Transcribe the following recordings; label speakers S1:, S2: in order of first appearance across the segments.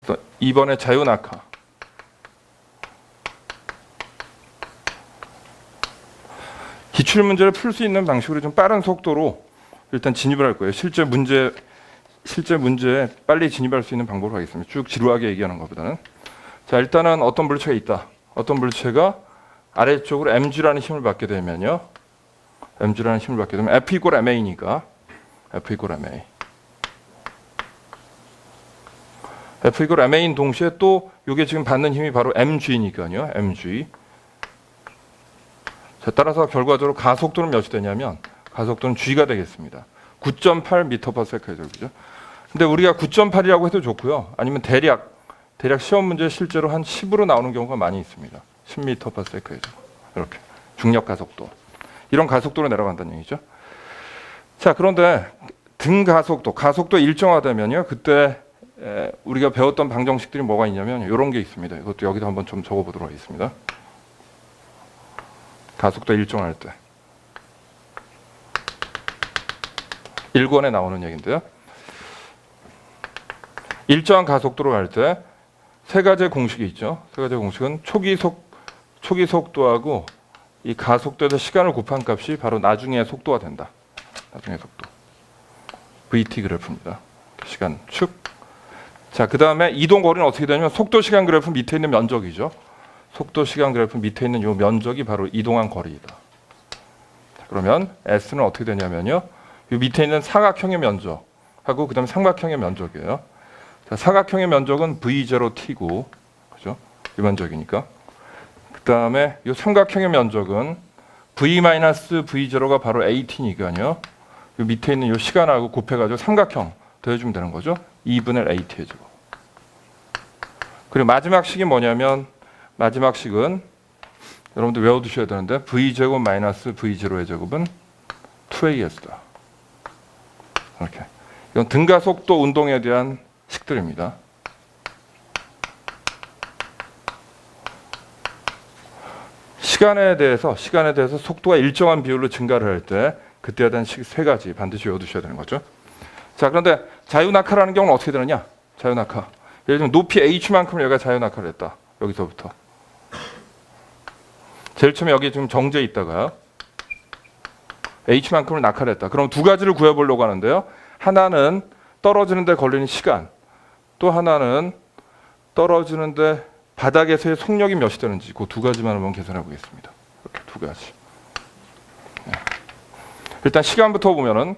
S1: 그래서 2번의 자유낙하. 기출문제를 풀 수 있는 방식으로 좀 빠른 속도로 일단 진입을 할 거예요. 실제 문제에 빨리 진입할 수 있는 방법으로 하겠습니다. 쭉 지루하게 얘기하는 것보다는. 자, 일단은 어떤 물체가 있다. 어떤 물체가 아래쪽으로 mg라는 힘을 받게 되면요. mg라는 힘을 받게 되면 F = ma니까 F = ma. F = ma인 동시에 또 이게 지금 받는 힘이 바로 mg니까요. mg. 자, 따라서 결과적으로 가속도는 몇이 되냐면 가속도는 g가 되겠습니다. 9.8m/s죠. 그죠? 근데 우리가 9.8이라고 해도 좋고요. 아니면 대략 시험 문제 실제로 한 10으로 나오는 경우가 많이 있습니다. 10m/s죠. 이렇게 중력 가속도. 이런 가속도로 내려간다는 얘기죠. 자, 그런데 등 가속도 일정하다면요. 그때 우리가 배웠던 방정식들이 뭐가 있냐면 이런 게 있습니다. 이것도 여기도 한번 좀 적어보도록 하겠습니다. 가속도 일정할 때 1권에 나오는 얘기인데요. 일정한 가속도로 갈 때 세 가지 공식이 있죠. 세 가지 공식은 초기 속도하고 이 가속도에서 시간을 곱한 값이 바로 나중에 속도가 된다. 나중에 속도. VT 그래프입니다. 시간 축. 자, 그 다음에 이동 거리는 어떻게 되냐면 속도 시간 그래프 밑에 있는 면적이죠. 속도 시간 그래프 밑에 있는 이 면적이 바로 이동한 거리이다. 자, 그러면 S는 어떻게 되냐면요. 이 밑에 있는 사각형의 면적하고 그 다음에 삼각형의 면적이에요. 자, 사각형의 면적은 V0T고, 그죠? 이 면적이니까. 그 다음에 이 삼각형의 면적은 V-V0가 바로 AT니까요. 이 밑에 있는 이 시간하고 곱해가지고 삼각형 더해주면 되는 거죠. 2분의 AT 해주고. 그리고 마지막 식이 뭐냐면 마지막 식은 여러분들 외워두셔야 되는데 V제곱 마이너스 V0의 제곱은 2AS다. 이렇게. 이건 등가속도 운동에 대한 식들입니다. 시간에 대해서 속도가 일정한 비율로 증가를 할 때 그때에 대한 식 세 가지 반드시 외워두셔야 되는 거죠. 자, 그런데 자유낙하라는 경우는 어떻게 되느냐? 자유낙하. 예를 들면 높이 h만큼을 여기가 자유낙하를 했다. 여기서부터. 제일 처음에 여기 지금 정지해 있다가 h만큼을 낙하를 했다. 그럼 두 가지를 구해보려고 하는데요. 하나는 떨어지는 데 걸리는 시간. 또 하나는 떨어지는데 바닥에서의 속력이 몇이 되는지 그 두 가지만 한번 계산해 보겠습니다. 이렇게 두 가지. 네. 일단 시간부터 보면은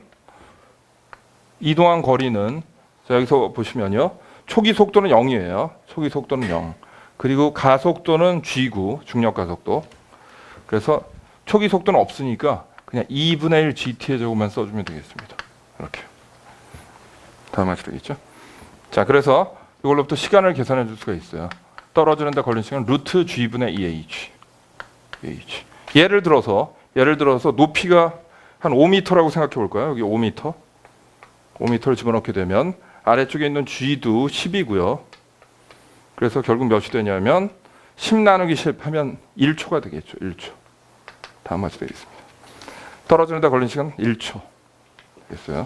S1: 이동한 거리는 자, 여기서 보시면요. 초기 속도는 0이에요. 초기 속도는 0. 그리고 가속도는 G고 중력 가속도. 그래서 초기 속도는 없으니까 그냥 2분의 1 GT의 제곱만 써주면 되겠습니다. 이렇게. 다음 하시 되겠죠? 자, 그래서 이걸로부터 시간을 계산해 줄 수가 있어요. 떨어지는 데 걸린 시간은 루트 G분의 2H. 예를 들어서 높이가 한 5m라고 생각해 볼까요? 여기 5m. 5m를 집어넣게 되면 아래쪽에 있는 G도 10이고요. 그래서 결국 몇이 되냐면 10 나누기 10 하면 1초가 되겠죠. 1초. 다음 하시 되겠습니다. 떨어지는 데 걸린 시간 1초. 되겠어요.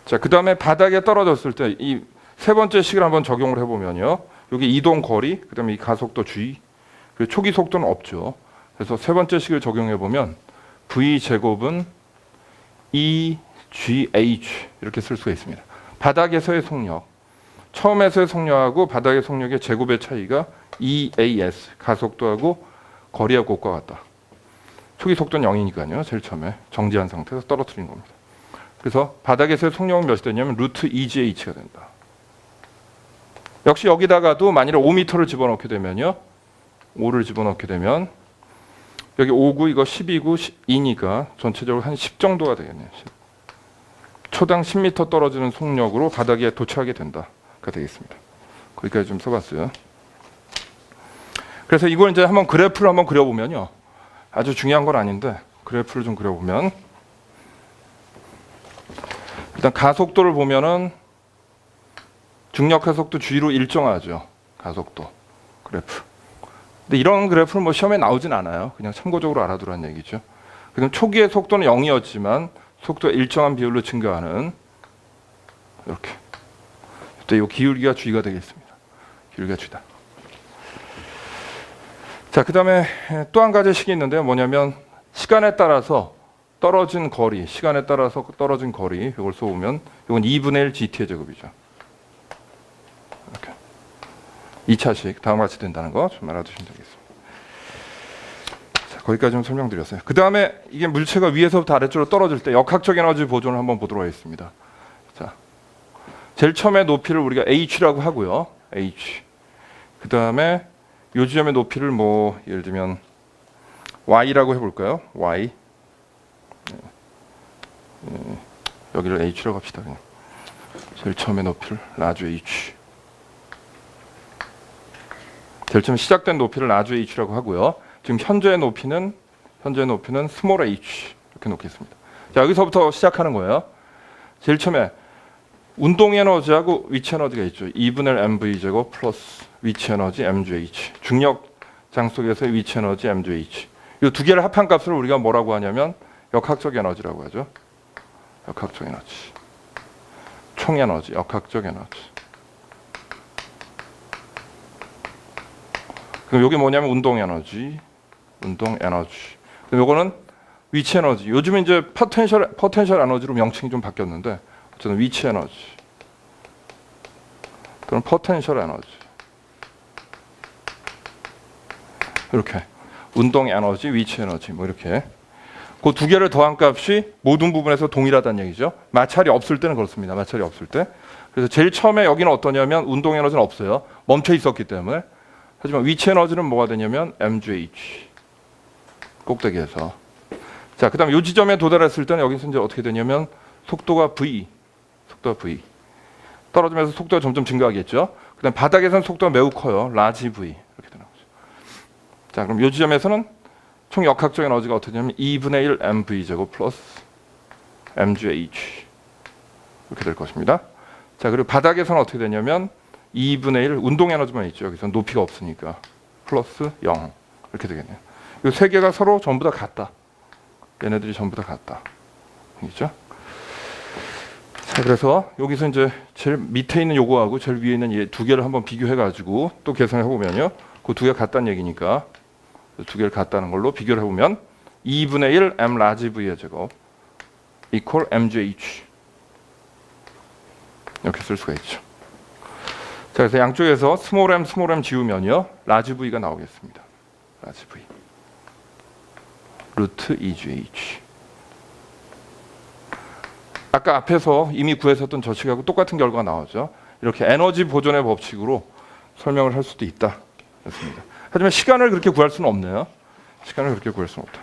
S1: 자, 그 다음에 바닥에 떨어졌을 때 이 세 번째 식을 한번 적용을 해보면요. 여기 이동 거리, 그 다음에 이 가속도 G, 그리고 초기 속도는 없죠. 그래서 세 번째 식을 적용해보면 V제곱은 EGH 이렇게 쓸 수가 있습니다. 바닥에서의 속력, 처음에서의 속력하고 바닥의 속력의 제곱의 차이가 EAS, 가속도하고 거리하고 곱과 같다. 초기 속도는 0이니까요. 제일 처음에 정지한 상태에서 떨어뜨린 겁니다. 그래서 바닥에서의 속력은 몇이 되냐면 루트 EGH가 된다. 역시 여기다가도 만일에 5m를 집어넣게 되면요. 5를 집어넣게 되면 여기 5구 이거 12구 2니까 전체적으로 한 10 정도가 되겠네요. 10. 초당 10m 떨어지는 속력으로 바닥에 도착하게 된다가 되겠습니다. 거기까지 좀 써봤어요. 그래서 이걸 이제 한번 그래프를 한번 그려보면요. 아주 중요한 건 아닌데 그래프를 좀 그려보면 일단 가속도를 보면은 중력 가속도 G로 일정하죠. 가속도 그래프. 근데 이런 그래프는 뭐 시험에 나오진 않아요. 그냥 참고적으로 알아두라는 얘기죠. 그럼 초기의 속도는 0이었지만 속도가 일정한 비율로 증가하는 이렇게. 이 기울기가 G가 되겠습니다. 비율과 G다. 자, 그 다음에 또 한 가지 식이 있는데요. 뭐냐면 시간에 따라서 떨어진 거리, 시간에 따라서 떨어진 거리, 이걸 써보면 이건 2분의 1 GT의 제곱이죠. 이렇게 2차식 다음 같이 된다는 거 좀 알아두시면 되겠습니다. 자, 거기까지 좀 설명드렸어요. 그 다음에 이게 물체가 위에서부터 아래쪽으로 떨어질 때 역학적 에너지 보존을 한번 보도록 하겠습니다. 자, 제일 처음에 높이를 우리가 h라고 하고요. h. 그 다음에 요 지점의 높이를 뭐 예를 들면 y라고 해볼까요? y. 여기를 h라고 합시다. 그냥. 제일 처음에 높이를 라주 h. 제일 처음 시작된 높이를 라주 h라고 하고요. 지금 현재의 높이는 스몰 h 이렇게 놓겠습니다. 자, 여기서부터 시작하는 거예요. 제일 처음에 운동 에너지하고 위치 에너지가 있죠. 2분의 mv 제곱 플러스 위치 에너지 mgh. 중력 장 속에서의 위치 에너지 mgh. 이 두 개를 합한 값을 우리가 뭐라고 하냐면 역학적 에너지라고 하죠. 역학적 에너지. 총 에너지, 역학적 에너지. 그럼 이게 뭐냐면 운동 에너지. 그럼 요거는 위치 에너지. 요즘 이제 포텐셜 에너지로 명칭이 좀 바뀌었는데 어쨌든 위치 에너지. 그럼 포텐셜 에너지. 이렇게 운동 에너지, 위치 에너지 뭐 이렇게 그 두 개를 더한 값이 모든 부분에서 동일하다는 얘기죠. 마찰이 없을 때는 그렇습니다. 마찰이 없을 때. 그래서 제일 처음에 여기는 어떠냐면 운동 에너지는 없어요. 멈춰 있었기 때문에. 하지만 위치 에너지는 뭐가 되냐면 mgh. 꼭대기에서. 자, 그다음 요 지점에 도달했을 때는 여기서 이제 어떻게 되냐면 속도가 v. 떨어지면서 속도가 점점 증가하겠죠. 그다음 바닥에서는 속도가 매우 커요. 라지 v. 이렇게 되는 거죠. 자, 그럼 요 지점에서는 총 역학적 에너지가 어떻게 되냐면 2분의 1 mv 제곱 플러스 mgh 이렇게 될 것입니다. 자, 그리고 바닥에서는 어떻게 되냐면 2분의 1 운동 에너지만 있죠. 여기서 높이가 없으니까 플러스 0 이렇게 되겠네요. 이 세 개가 서로 전부 다 같다. 얘네들이 전부 다 같다. 알겠죠? 자, 그래서 여기서 이제 제일 밑에 있는 요거하고 제일 위에 있는 이 두 개를 한번 비교해 가지고 또 계산해 보면요. 그 두 개가 같다는 얘기니까 두 개를 같다는 걸로 비교를 해보면 2분의 1 m 라지 v의 제곱 equal mgh 이렇게 쓸 수가 있죠. 자, 그래서 양쪽에서 스몰 m 지우면요 라지 v가 나오겠습니다. 라지 v 루트 2gh. 아까 앞에서 이미 구했었던 저식하고 똑같은 결과가 나오죠. 이렇게 에너지 보존의 법칙으로 설명을 할 수도 있다. 그렇습니다. 하지만 시간을 그렇게 구할 수는 없네요. 시간을 그렇게 구할 수는 없다.